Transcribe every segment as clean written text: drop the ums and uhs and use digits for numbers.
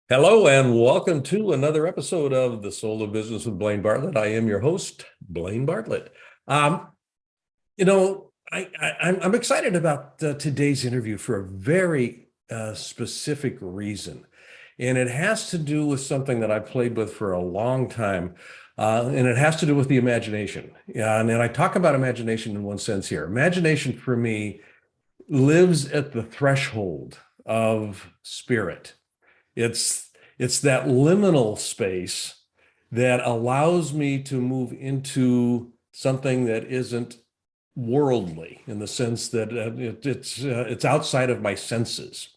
Hello and welcome to another episode of The Soul of Business with Blaine Bartlett. I am your host, Blaine Bartlett. I'm excited about today's interview for a very specific reason. And it has to do with something that I've played with for a long time. And it has to do with the imagination. And I talk about imagination in one sense here. Imagination for me lives at the threshold of spirit. It's that liminal space that allows me to move into something that isn't worldly in the sense that it's outside of my senses.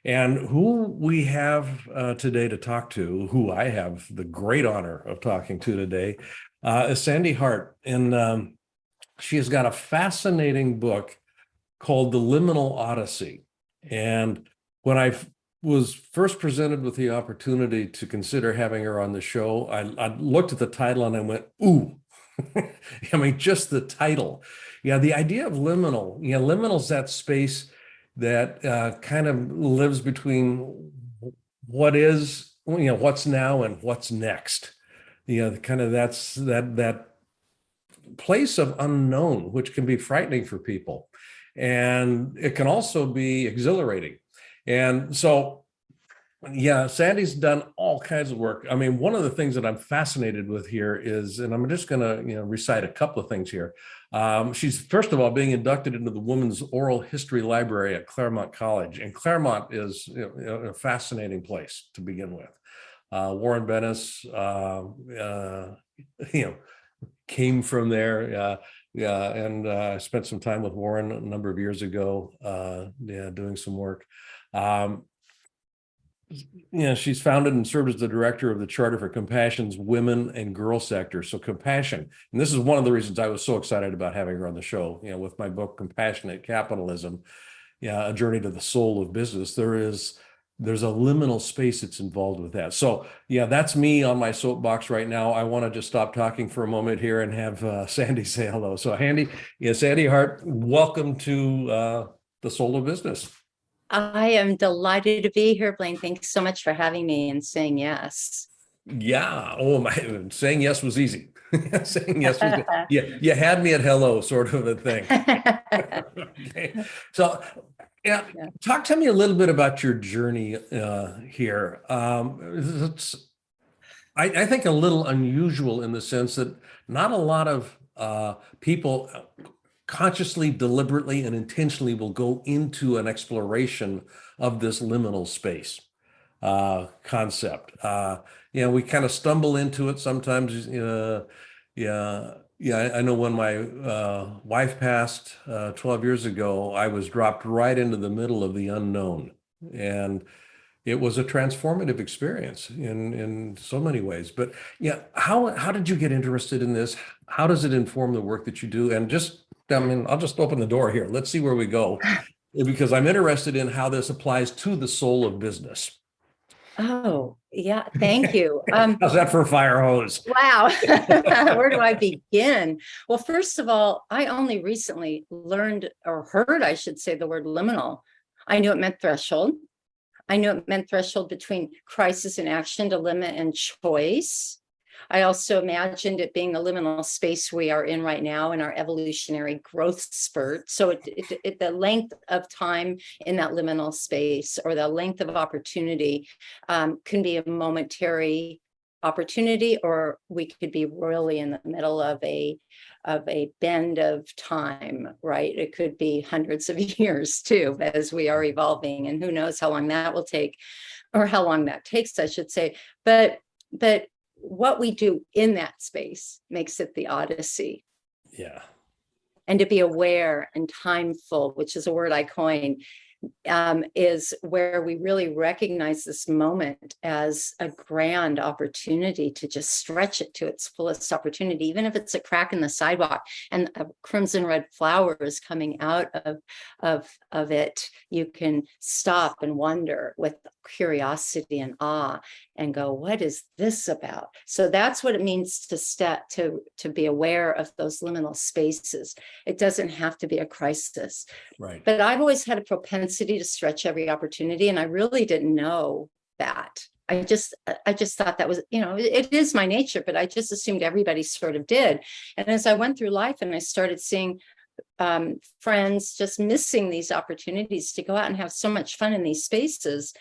And who we have today to talk to, who I have the great honor of talking to today, is Sande Hart. And she has got a fascinating book called The Liminal Odyssey. And when I was first presented with the opportunity to consider having her on the show, I looked at the title and I went, ooh. I mean, just the title. Yeah, the idea of liminal, liminal is that space that kind of lives between what is, what's now and what's next. Kind of that place of unknown, which can be frightening for people. And it can also be exhilarating. And so, yeah, Sande's done all kinds of work. I mean, one of the things that I'm fascinated with here is, and I'm just going to, recite a couple of things here. She's, first of all, being inducted into the Women's Oral History Library at Claremont College. And Claremont is a fascinating place to begin with. Warren Bennis, came from there. And I spent some time with Warren a number of years ago, doing some work. She's founded and served as the director of the Charter for Compassion's Women and Girl Sector. So Compassion, and this is one of the reasons I was so excited about having her on the show, with my book, Compassionate Capitalism, A Journey to the Soul of Business. There's a liminal space that's involved with that. So that's me on my soapbox right now. I want to just stop talking for a moment here and have Sande say hello. So Sande Hart, welcome to The Soul of Business. I am delighted to be here, Blaine. Thanks so much for having me and saying yes. Yeah. Oh, my, saying yes was easy. Saying yes was you had me at hello, sort of a thing. Okay. So talk to me a little bit about your journey here. I think a little unusual in the sense that not a lot of people consciously, deliberately, and intentionally will go into an exploration of this liminal space concept. We kind of stumble into it sometimes. I know when my wife passed 12 years ago, I was dropped right into the middle of the unknown. And it was a transformative experience in so many ways. But how did you get interested in this? How does it inform the work that you do? And I'll just open the door here. Let's see where we go, because I'm interested in how this applies to the soul of business. Oh, yeah. Thank you. How's that for a fire hose? Wow. Where do I begin? Well, first of all, I only recently learned or heard, I should say, the word liminal. I knew it meant threshold. I knew it meant threshold between crisis and action, dilemma and choice. I also imagined it being the liminal space we are in right now in our evolutionary growth spurt. So the length of time in that liminal space, or the length of opportunity, can be a momentary opportunity, or we could be really in the middle of a bend of time, right? It could be hundreds of years too, as we are evolving, and who knows how long that will take, or how long that takes, I should say. But what we do in that space makes it the Odyssey. Yeah. And to be aware and timeful, which is a word I coined, is where we really recognize this moment as a grand opportunity to just stretch it to its fullest opportunity, even if it's a crack in the sidewalk and a crimson red flower is coming out of it. You can stop and wonder with curiosity and awe and go, what is this about? So that's what it means to be aware of those liminal spaces. It doesn't have to be a crisis. Right. But I've always had a propensity to stretch every opportunity, and I really didn't know that. I just thought that was, it is my nature, but I just assumed everybody sort of did. And as I went through life and I started seeing friends just missing these opportunities to go out and have so much fun in these spaces,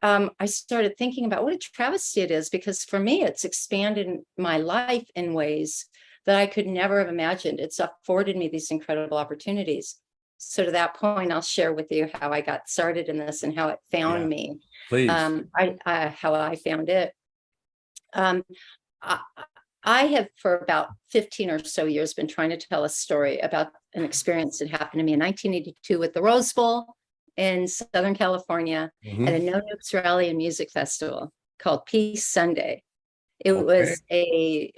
I started thinking about what a travesty it is, because for me, it's expanded my life in ways that I could never have imagined. It's afforded me these incredible opportunities. So to that point, I'll share with you how I got started in this and how it found me. Please. How I found it. I have for about 15 or so years been trying to tell a story about an experience that happened to me in 1982 with the Rose Bowl in Southern California at a No Nukes rally and music festival called Peace Sunday. It was a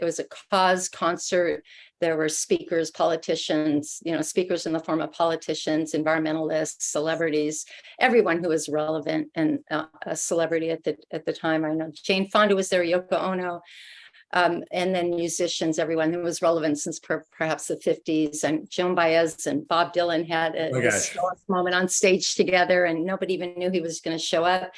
cause concert. There were speakers, politicians, speakers in the form of politicians, environmentalists, celebrities, everyone who was relevant and a celebrity at the time. I know Jane Fonda was there, Yoko Ono, and then musicians, everyone who was relevant since perhaps the 50s. And Joan Baez and Bob Dylan had a historic moment on stage together, and nobody even knew he was going to show up.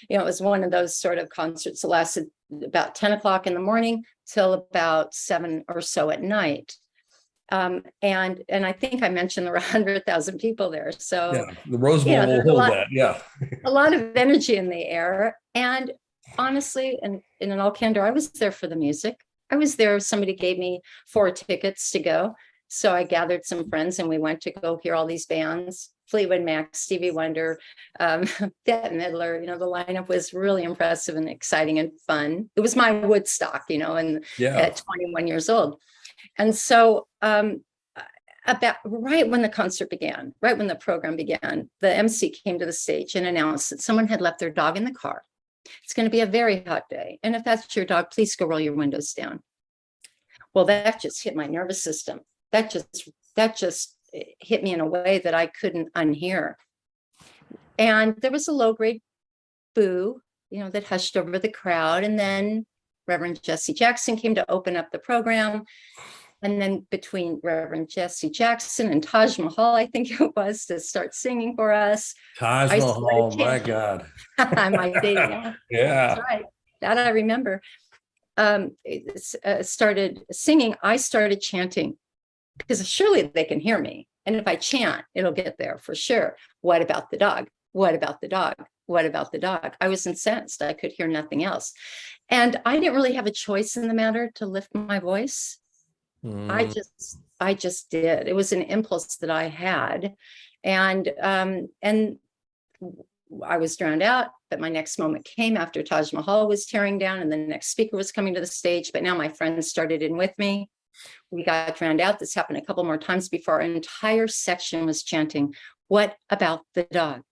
It was one of those sort of concerts that lasted about 10 o'clock in the morning till about 7 or so at night. And I think I mentioned there were 100,000 people there. So yeah, the Rose Bowl will hold that. Yeah. A lot of energy in the air. And honestly, and in all candor, I was there for the music. I was there. Somebody gave me 4 tickets to go. So I gathered some friends and we went to go hear all these bands. Fleetwood Mac, Stevie Wonder, Bette Midler. The lineup was really impressive and exciting and fun. It was my Woodstock, at 21 years old. And so about right when the concert began, right when the program began, the MC came to the stage and announced that someone had left their dog in the car. It's going to be a very hot day. And if that's your dog, please go roll your windows down. Well, that just hit my nervous system. That just hit me in a way that I couldn't unhear. And there was a low-grade boo, that hushed over the crowd. And then Reverend Jesse Jackson came to open up the program. And then between Reverend Jesse Jackson and Taj Mahal, I think it was, to start singing for us. Taj Mahal, my God. My baby. Yeah. That's right. That I remember. Started singing. I started chanting, because surely they can hear me. And if I chant, it'll get there for sure. What about the dog? What about the dog? What about the dog? I was incensed. I could hear nothing else. And I didn't really have a choice in the matter to lift my voice. I just did. It was an impulse that I had. And I was drowned out, but my next moment came after Taj Mahal was tearing down and the next speaker was coming to the stage. But now my friends started in with me. We got drowned out. This happened a couple more times before our entire section was chanting, what about the dog?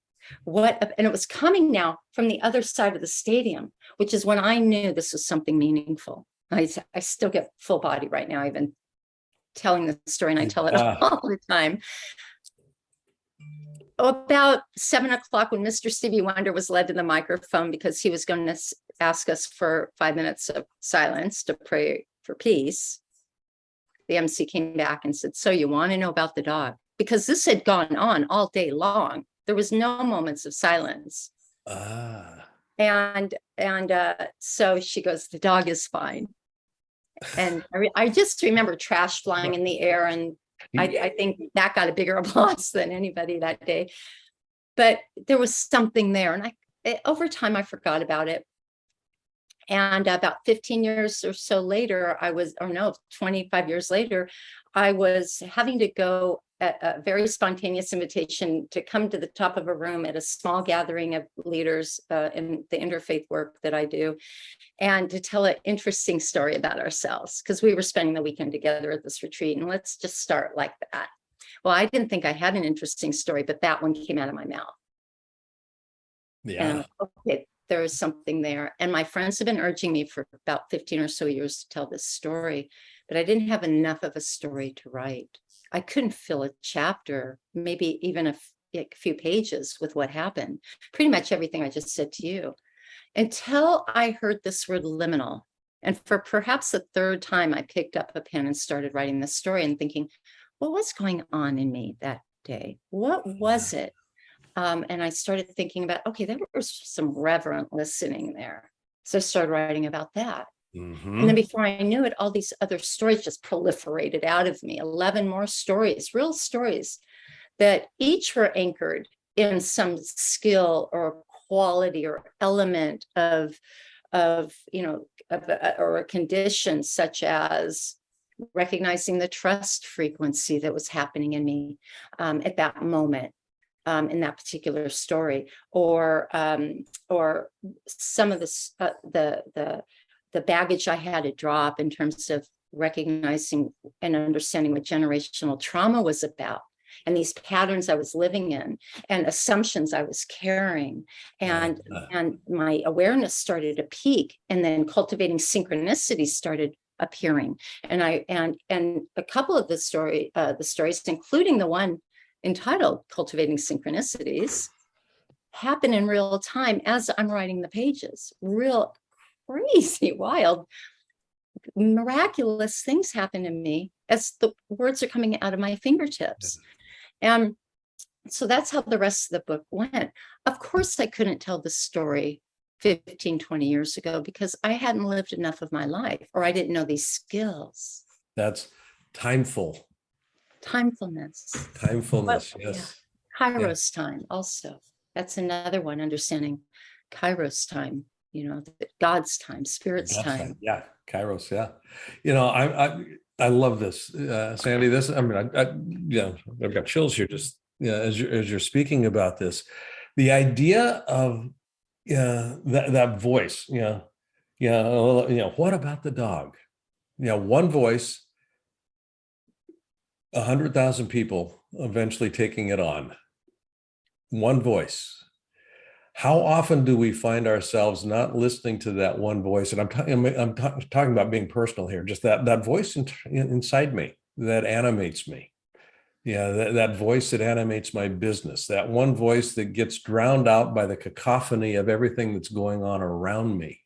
And it was coming now from the other side of the stadium, which is when I knew this was something meaningful. I still get full body right now, even telling the story, and I tell it all the time. About 7 o'clock, when Mr. Stevie Wonder was led to the microphone because he was going to ask us for 5 minutes of silence to pray for peace, the MC came back and said, so you want to know about the dog? Because this had gone on all day long. There was no moments of silence. And so she goes, the dog is fine. And I just remember trash flying in the air, and I think that got a bigger applause than anybody that day. But there was something there, and over time I forgot about it. And about 15 years or so later, 25 years later, I was having to go at a very spontaneous invitation to come to the top of a room at a small gathering of leaders in the interfaith work that I do, and to tell an interesting story about ourselves, because we were spending the weekend together at this retreat. And let's just start like that. well, I didn't think I had an interesting story, but that one came out of my mouth. Yeah. And okay, there is something there. And my friends have been urging me for about 15 or so years to tell this story, but I didn't have enough of a story to write. I couldn't fill a chapter, maybe even a few pages with what happened. Pretty much everything I just said to you, until I heard this word liminal. And for perhaps the third time, I picked up a pen and started writing this story and thinking, what was going on in me that day? What was it? And I started thinking about, okay, there was some reverent listening there. So I started writing about that. And then before I knew it, all these other stories just proliferated out of me, 11 more stories, real stories that each were anchored in some skill or quality or element of or a condition, such as recognizing the trust frequency that was happening in me at that moment. In that particular story, or some of the baggage I had to drop in terms of recognizing and understanding what generational trauma was about, and these patterns I was living in, and assumptions I was carrying, and my awareness started to peak, and then cultivating synchronicity started appearing, and a couple of the stories, including the one entitled Cultivating Synchronicities, happen in real time as I'm writing the pages. Real crazy, wild, miraculous things happen to me as the words are coming out of my fingertips. And so that's how the rest of the book went. Of course, I couldn't tell the story 15, 20 years ago because I hadn't lived enough of my life, or I didn't know these skills. That's timeful. Timefulness, yes. Kairos time also. That's another one, understanding Kairos time, God's time, Spirit's time. Yeah, Kairos, yeah. I love this, Sandy. This, I mean, I've got chills here just as you're speaking about this. The idea of that voice, what about the dog? One voice, 100,000 people eventually taking it on. One voice. How often do we find ourselves not listening to that one voice? And I'm talking about being personal here, just that voice inside me that animates me. That voice that animates my business, that one voice that gets drowned out by the cacophony of everything that's going on around me.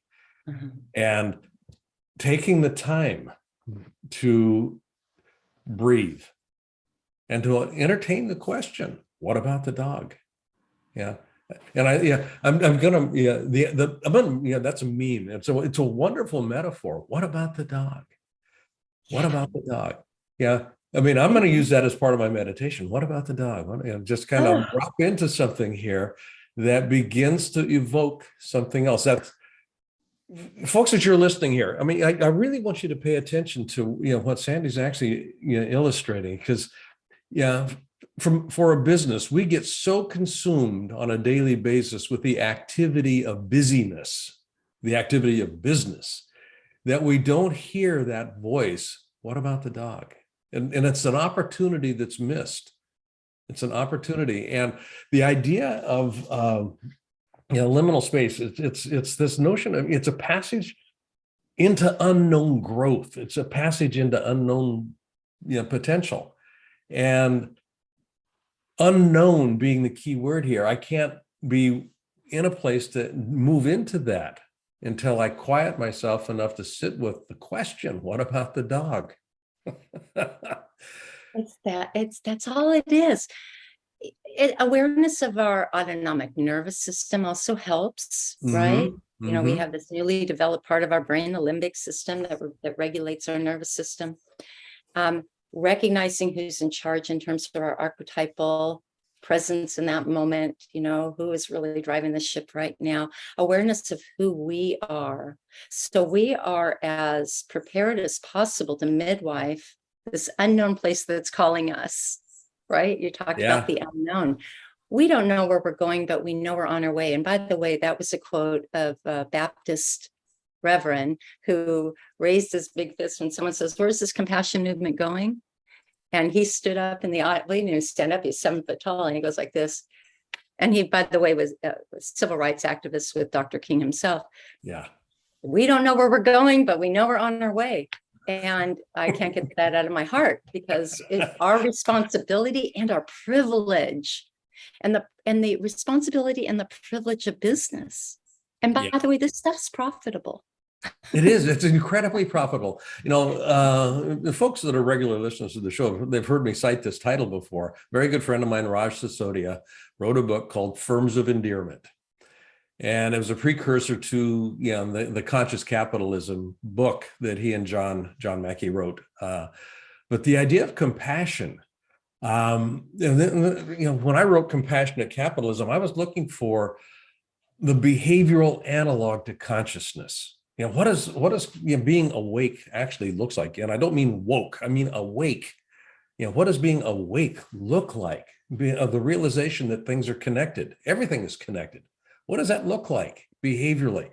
Mm-hmm. And taking the time to breathe and to entertain the question, what about the dog? Yeah. And that's a meme. It's a wonderful metaphor. What about the dog? What about the dog? Yeah. I mean, I'm going to use that as part of my meditation. What about the dog? Just kind of drop into something here that begins to evoke something else. That's, folks, that you're listening here. I mean, I really want you to pay attention to what Sandy's actually illustrating, because for a business, we get so consumed on a daily basis with the activity of busyness, the activity of business, that we don't hear that voice. What about the dog? And it's an opportunity that's missed. It's an opportunity. And the idea of liminal space, it's this notion of, it's a passage into unknown growth. It's a passage into unknown potential. And unknown being the key word here. I can't be in a place to move into that until I quiet myself enough to sit with the question, what about the dog? That's all it is. Awareness of our autonomic nervous system also helps, right? Mm-hmm. We have this newly developed part of our brain, the limbic system, that regulates our nervous system. Recognizing who's in charge in terms of our archetypal presence in that moment, who is really driving the ship right now, awareness of who we are. So we are as prepared as possible to midwife this unknown place that's calling us, right? You talked about the unknown. We don't know where we're going, but we know we're on our way. And by the way, that was a quote of a Baptist reverend who raised his big fist when someone says, where's this compassion movement going? And he stood up in the aisle. Well, he didn't stand up. He's 7 foot tall, and he goes like this. And he, by the way, was a civil rights activist with Dr. King himself. Yeah. We don't know where we're going, but we know we're on our way. And I can't get that out of my heart, because it's our responsibility and our privilege, and the responsibility and the privilege of business. And by the way, this stuff's profitable. It is. It's incredibly profitable. The folks that are regular listeners to the show, they've heard me cite this title before. A very good friend of mine, Raj Sisodia, wrote a book called Firms of Endearment. And it was a precursor to the Conscious Capitalism book that he and John Mackey wrote. But the idea of compassion, when I wrote Compassionate Capitalism, I was looking for the behavioral analog to consciousness. What does being awake actually looks like? And I don't mean woke, I mean awake. What does being awake look like? Of the realization that things are connected. Everything is connected. What does that look like behaviorally?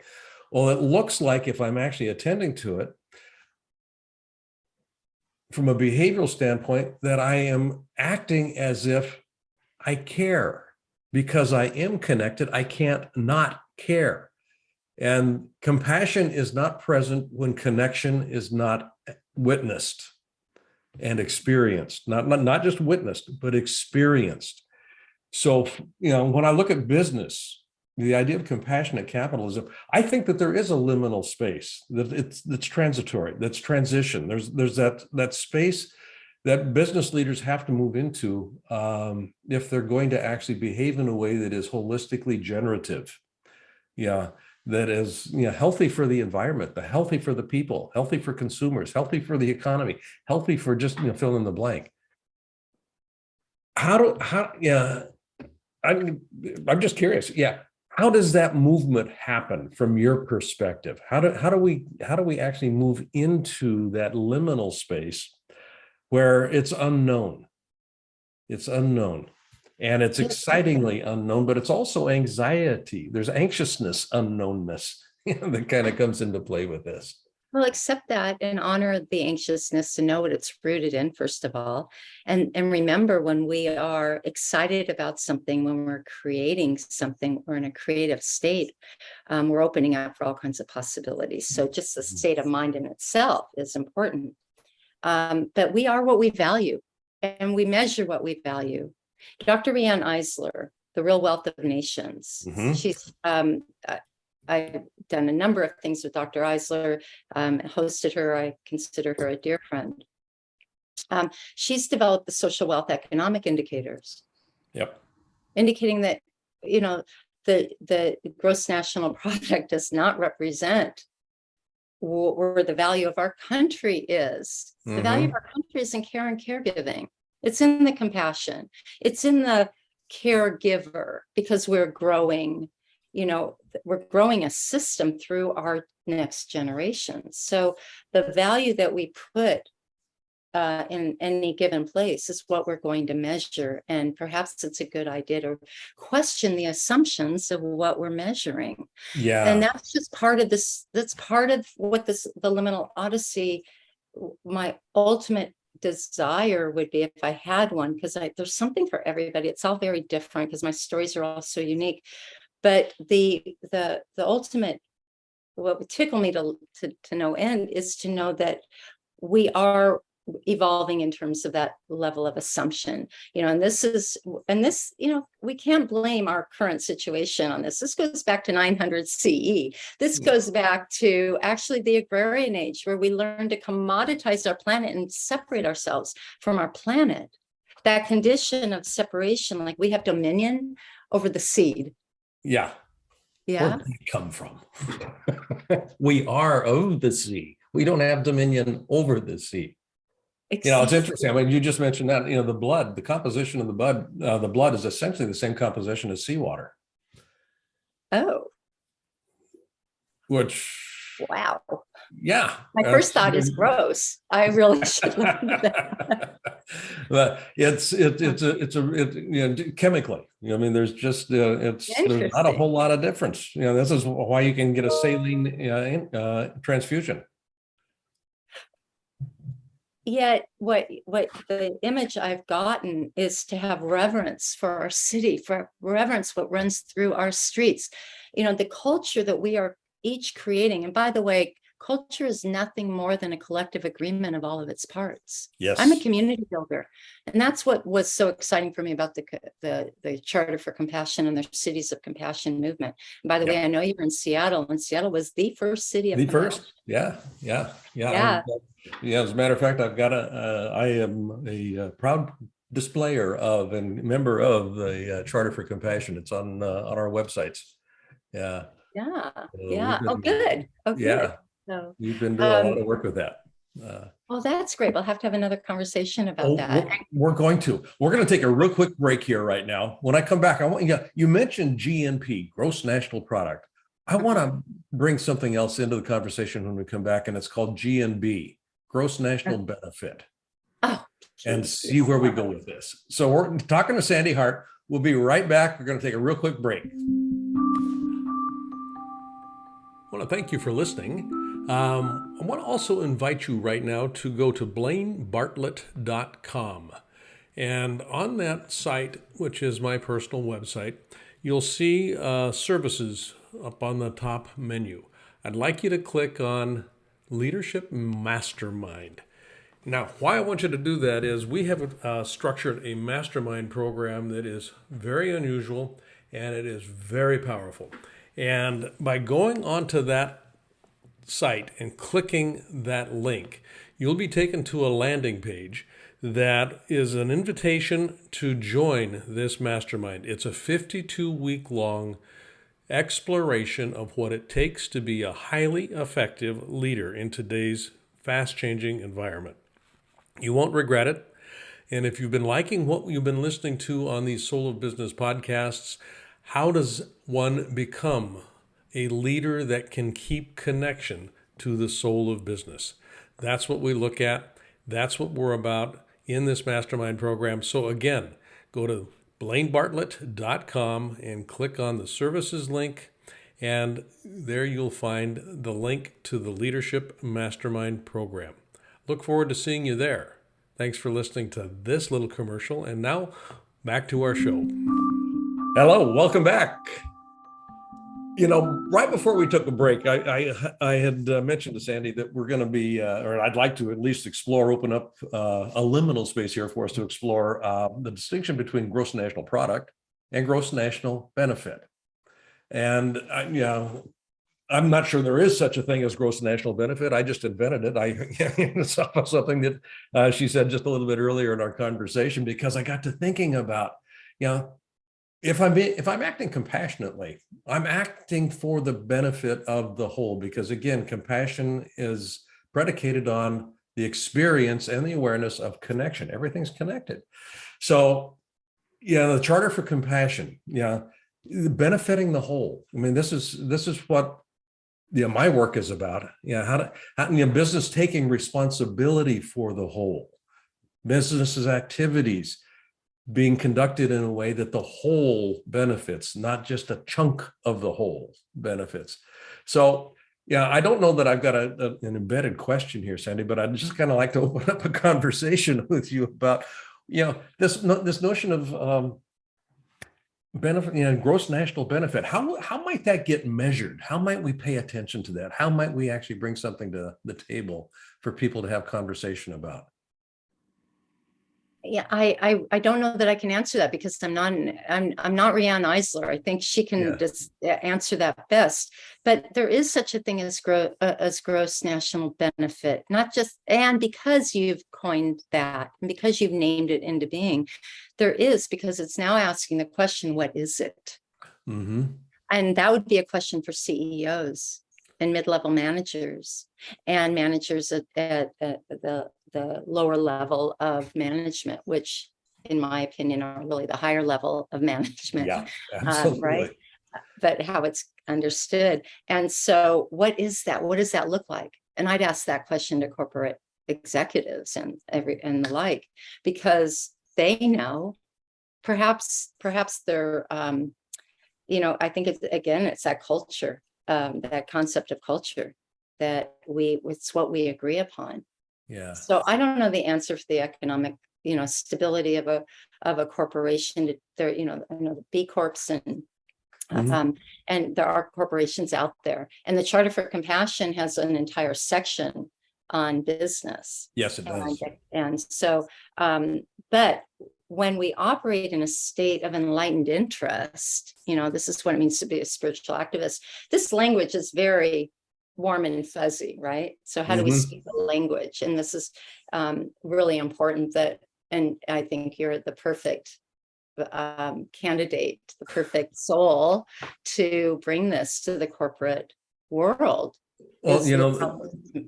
Well, it looks like, if I'm actually attending to it from a behavioral standpoint, that I am acting as if I care. Because I am connected, I can't not care. And compassion is not present when connection is not witnessed and experienced, not just witnessed, but experienced. So, when I look at business, the idea of compassionate capitalism, I think that there is a liminal space, that's transitory, that's transition. There's that space that business leaders have to move into if they're going to actually behave in a way that is holistically generative. That is healthy for the environment, healthy for the people, healthy for consumers, healthy for the economy, healthy for just fill in the blank. I'm just curious. How does that movement happen from your perspective? How do we actually move into that liminal space where it's unknown? It's unknown. And it's excitingly unknown, but it's also anxiety. There's anxiousness, unknownness that kind of comes into play with this. Well, accept that and honor the anxiousness to know what it's rooted in, first of all. And remember, when we are excited about something, when we're creating something, we're in a creative state, we're opening up for all kinds of possibilities. So just the state of mind in itself is important. But we are what we value, and we measure what we value. Dr. Riane Eisler, The Real Wealth of Nations. She's I've done a number of things with Dr. Eisler, hosted her. I consider her a dear friend. She's developed the social wealth economic indicators. Indicating that, the gross national product does not represent where the value of our country is. The value of our country is in care and caregiving. It's in the compassion. It's in the caregiver, because we're growing, we're growing a system through our next generation. So the value that we put in any given place is what we're going to measure. And perhaps it's a good idea to question the assumptions of what we're measuring. And that's just part of this. That's part of what the Liminal Odyssey, my ultimate desire would be, if I had one, because there's something for everybody. It's all very different because my stories are all so unique. But the ultimate, what would tickle me to no end, is to know that we are evolving in terms of that level of assumption, and this, we can't blame our current situation on this. This goes back to 900 CE. This goes back to actually the agrarian age, where we learned to commoditize our planet and separate ourselves from our planet. That condition of separation, like we have dominion over the seed. Where did we come from? We are of the sea. We don't have dominion over the sea. It's interesting. I mean, you just mentioned that, the blood, the composition of the blood is essentially the same composition as seawater. Oh. Which. Wow. Yeah. My first thought is gross. I really should look at that. But it's chemically, I mean, there's just, there's not a whole lot of difference. This is why you can get a saline transfusion. yet what the image I've gotten is to have reverence for our city, for reverence what runs through our streets. The culture that we are each creating. And by the way, culture is nothing more than a collective agreement of all of its parts. I'm a Yes. community builder, and that's what was so exciting for me about the Charter for Compassion and the Cities of Compassion movement. And by the way, Yep. I know you're in Seattle, and Seattle was the first city of The compassion. first. Yeah. Yeah. Yeah. Yeah. Yeah. As a matter of fact, I am a proud displayer of and member of the Charter for Compassion. It's on our websites. Yeah. Yeah, We've yeah. Oh, been, good. Oh, good. yeah, So, we've been doing a lot um, of work with that. Uh, well, that's great. We'll have to have another conversation about that. we're going to. We're going to take a real quick break here right now. When I come back, I want you mentioned GNP, gross national product. I want to bring something else into the conversation when we come back, and it's called GNB, gross national benefit, Oh, and geez. see where we go with this. So we're talking to Sande Hart. We'll be right back. We're going to take a real quick break. I want to thank you for listening. I want to also invite you right now to go to blainebartlett.com. And on that site, which is my personal website, you'll see services up on the top menu. I'd like you to click on Leadership Mastermind. Now, why I want you to do that is we have structured a mastermind program that is very unusual and it is very powerful. And by going onto that site and clicking that link, you'll be taken to a landing page that is an invitation to join this mastermind. It's a 52-week long exploration of what it takes to be a highly effective leader in today's fast-changing environment. You won't regret it. And if you've been liking what you've been listening to on these Soul of Business podcasts, how does one become a leader that can keep connection to the soul of business? That's what we look at. That's what we're about in this mastermind program. So again, go to blainebartlett.com and click on the services link. And there you'll find the link to the Leadership Mastermind program. Look forward to seeing you there. Thanks for listening to this little commercial. And now back to our show. Hello, welcome back. Right before we took a break, I had mentioned to Sande that we're going to be, or I'd like to at least open up a liminal space here for us to explore the distinction between gross national product and gross national benefit. And I'm not sure there is such a thing as gross national benefit. I just invented it. It's something that she said just a little bit earlier in our conversation, because I got to thinking about, if I'm acting compassionately, I'm acting for the benefit of the whole, because again, compassion is predicated on the experience and the awareness of connection. Everything's connected. So, the Charter for Compassion, benefiting the whole. I mean, this is what my work is about. How business taking responsibility for the whole, businesses activities being conducted in a way that the whole benefits, not just a chunk of the whole benefits. So, I don't know that I've got an embedded question here, Sande, but I'd just kind of like to open up a conversation with you about, this notion of benefit, gross national benefit. How might that get measured? How might we pay attention to that? How might we actually bring something to the table for people to have conversation about? Yeah, I don't know that I can answer that, because I'm not Rianne Eisler. I think she can just answer that best. But there is such a thing as gross national benefit, not just, and because you've coined that and because you've named it into being, there is, because it's now asking the question, what is it? Mm-hmm. And that would be a question for CEOs and mid-level managers and managers at the lower level of management, which in my opinion are really the higher level of management. Yeah, absolutely. Right? But how it's understood. And so what is that? What does that look like? And I'd ask that question to corporate executives and the like, because they know, perhaps they're, I think it's that culture, that concept of culture that it's what we agree upon. Yeah. So I don't know the answer for the economic, stability of a corporation. There, I know the B Corps Mhm. and there are corporations out there. And the Charter for Compassion has an entire section on business. Yes, it does. And so, but when we operate in a state of enlightened interest, this is what it means to be a spiritual activist. This language is very warm and fuzzy, right? So how do we Mhm. speak the language? And this is really important and I think you're the perfect candidate, the perfect soul to bring this to the corporate world. Well, Is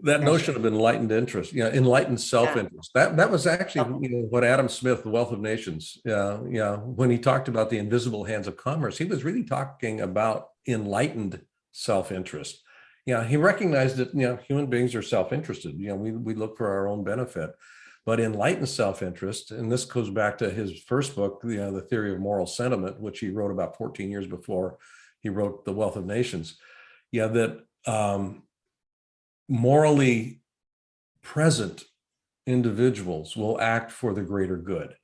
that notion of enlightened interest, enlightened self-interest, that was actually, what Adam Smith, The Wealth of Nations, when he talked about the invisible hands of commerce, he was really talking about enlightened self-interest. He recognized that, human beings are self-interested. We look for our own benefit, but enlightened self-interest, and this goes back to his first book, The Theory of Moral Sentiment, which he wrote about 14 years before he wrote The Wealth of Nations. That morally present individuals will act for the greater good,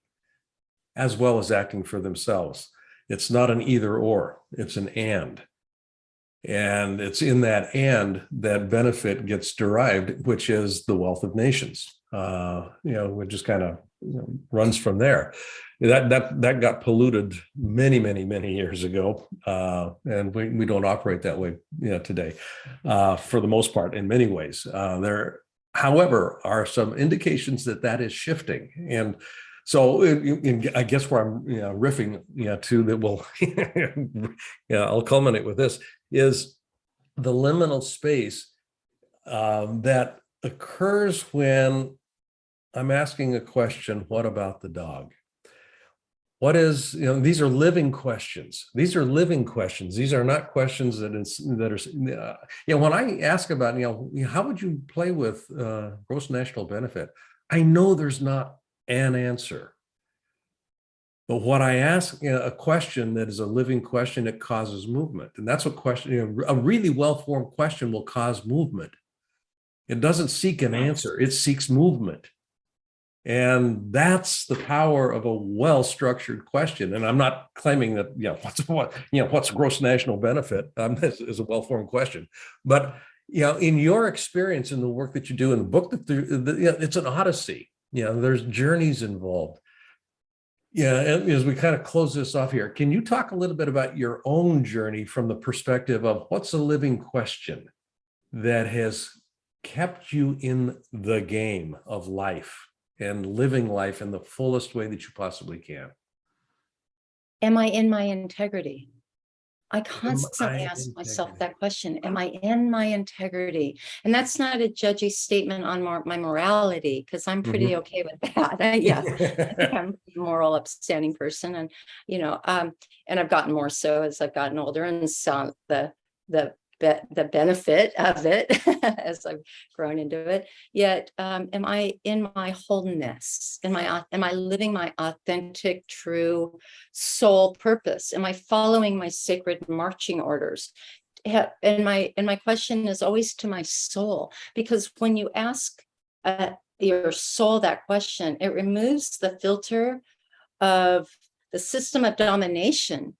as well as acting for themselves. It's not an either or, it's an and. And it's in that and that benefit gets derived, which is the wealth of nations. It just kind of runs from there. That got polluted many, many, many years ago, and we don't operate that way, today, for the most part. In many ways, there, however, are some indications that is shifting, and so I guess where I'm riffing, to that will, I'll culminate with this is the liminal space that occurs when I'm asking a question, what about the dog? What is, these are living questions. These are living questions. These are not questions that are, when I ask about, how would you play with gross national benefit? I know there's not an answer. But what I ask, a question that is a living question, it causes movement. And that's what question, a really well-formed question will cause movement. It doesn't seek an answer, it seeks movement. And that's the power of a well-structured question. And I'm not claiming that, what's gross national benefit? This is a well-formed question. But, in your experience in the work that you do in the book, it's an odyssey. There's journeys involved. And as we kind of close this off here, can you talk a little bit about your own journey from the perspective of what's a living question that has kept you in the game of life and living life in the fullest way that you possibly can? Am I in my integrity? I constantly ask myself that question. Am I in my integrity? And that's not a judgy statement on my morality, because I'm pretty okay with that. Yeah, I think I'm a moral, upstanding person. And, and I've gotten more so as I've gotten older and saw the benefit of it as I've grown into it. Yet, am I in my wholeness? Am I living my authentic, true soul purpose? Am I following my sacred marching orders? And my question is always to my soul, because when you ask your soul that question, it removes the filter of the system of domination,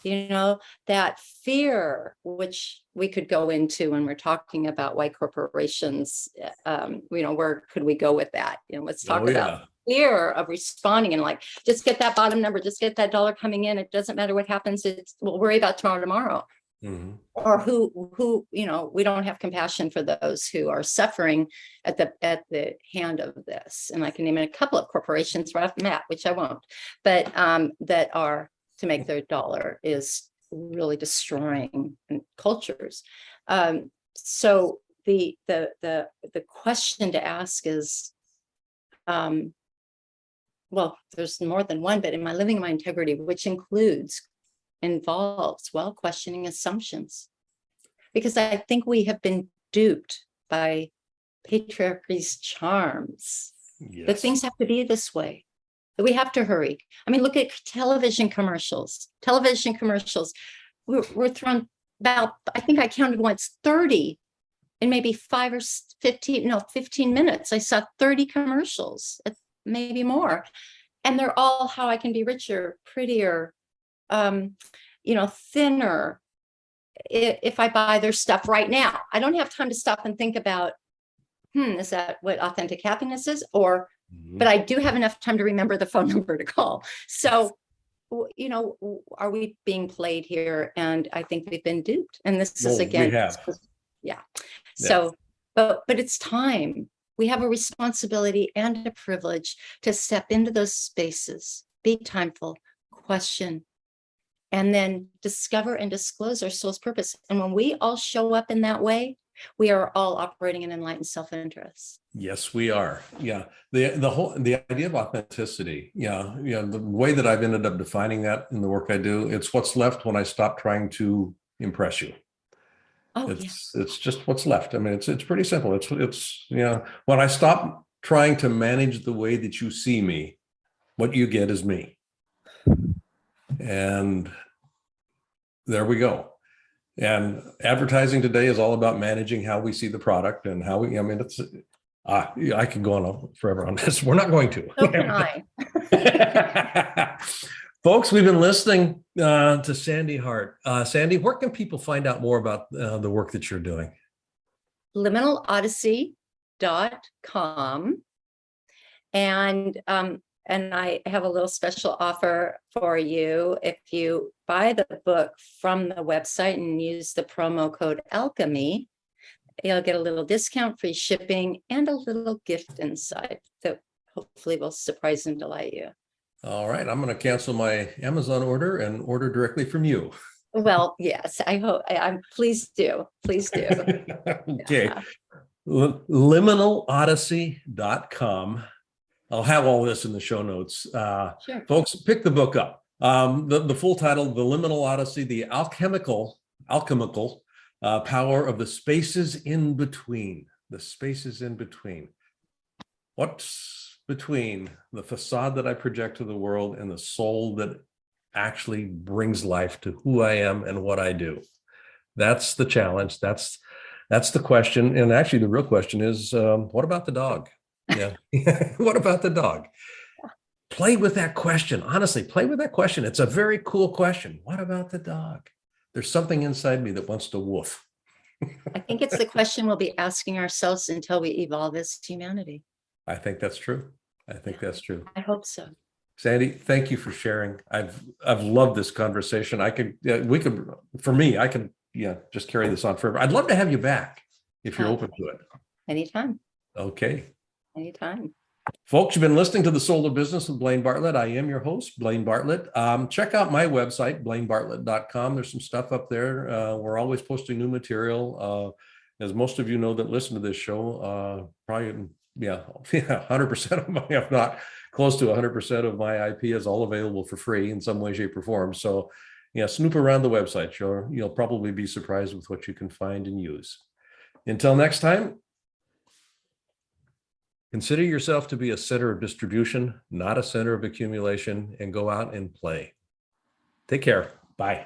that fear, which we could go into when we're talking about white corporations. Where could we go with that? Let's talk about fear of responding and just get that bottom number, just get that dollar coming in. It doesn't matter what happens. We'll worry about tomorrow. Mm-hmm. Or who, we don't have compassion for those who are suffering at the hand of this. And I can name a couple of corporations right off the bat, which I won't, but that are, to make their dollar, is really destroying cultures. So the question to ask is, there's more than one, but am I living my integrity, which involves questioning assumptions, because I think we have been duped by patriarchy's charms. Yes. That things have to be this way. We have to hurry. I mean, look at television commercials. We're thrown about, I think I counted once, 30 in maybe 15 minutes, I saw 30 commercials, maybe more. And they're all how I can be richer, prettier, thinner. If I buy their stuff right now, I don't have time to stop and think about, is that what authentic happiness is? But I do have enough time to remember the phone number to call. So, are we being played here? And I think we've been duped. And this is again, we have. Yeah. So, but it's time. We have a responsibility and a privilege to step into those spaces, be timeful, question, and then discover and disclose our soul's purpose. And when we all show up in that way, we are all operating in enlightened self-interest. Yes, we are. Yeah. The idea of authenticity. Yeah. The way that I've ended up defining that in the work I do, it's what's left when I stop trying to impress you. It's just what's left. I mean, it's pretty simple. It's when I stop trying to manage the way that you see me, what you get is me. And there we go. And advertising today is all about managing how we see the product and how I could go on forever on this. We're not going to. So can I. Folks, we've been listening to Sande Hart. Sande, where can people find out more about the work that you're doing? liminalodyssey.com. And I have a little special offer for you. If you buy the book from the website and use the promo code Alchemy, you'll get a little discount, free shipping, and a little gift inside that hopefully will surprise and delight you. All right. I'm going to cancel my Amazon order and order directly from you. Well, yes, I hope. Please do. Please do. Okay. Yeah. Liminalodyssey.com. I'll have all this in the show notes. Sure. Folks, pick the book up. The full title, The Liminal Odyssey, the alchemical power of the spaces in between. The spaces in between. What's between the facade that I project to the world and the soul that actually brings life to who I am and what I do? That's the challenge. That's the question. And actually, the real question is, what about the dog? Yeah. What about the dog? Play with that question. Honestly, play with that question. It's a very cool question. What about the dog? There's something inside me that wants to woof. I think it's the question we'll be asking ourselves until we evolve as humanity. I think that's true. That's true. I hope so. Sande, thank you for sharing. I've loved this conversation. I could just carry this on forever. I'd love to have you back if you're open to it. Anytime. Okay. Anytime. Folks, you've been listening to The Soul of Business with Blaine Bartlett. I am your host, Blaine Bartlett. Check out my website, blainebartlett.com. There's some stuff up there. We're always posting new material. As most of you know that listen to this show, probably, 100% of my, if not close to 100% of my IP is all available for free in some way, shape, or form. So, snoop around the website. You'll probably be surprised with what you can find and use. Until next time, consider yourself to be a center of distribution, not a center of accumulation, and go out and play. Take care. Bye.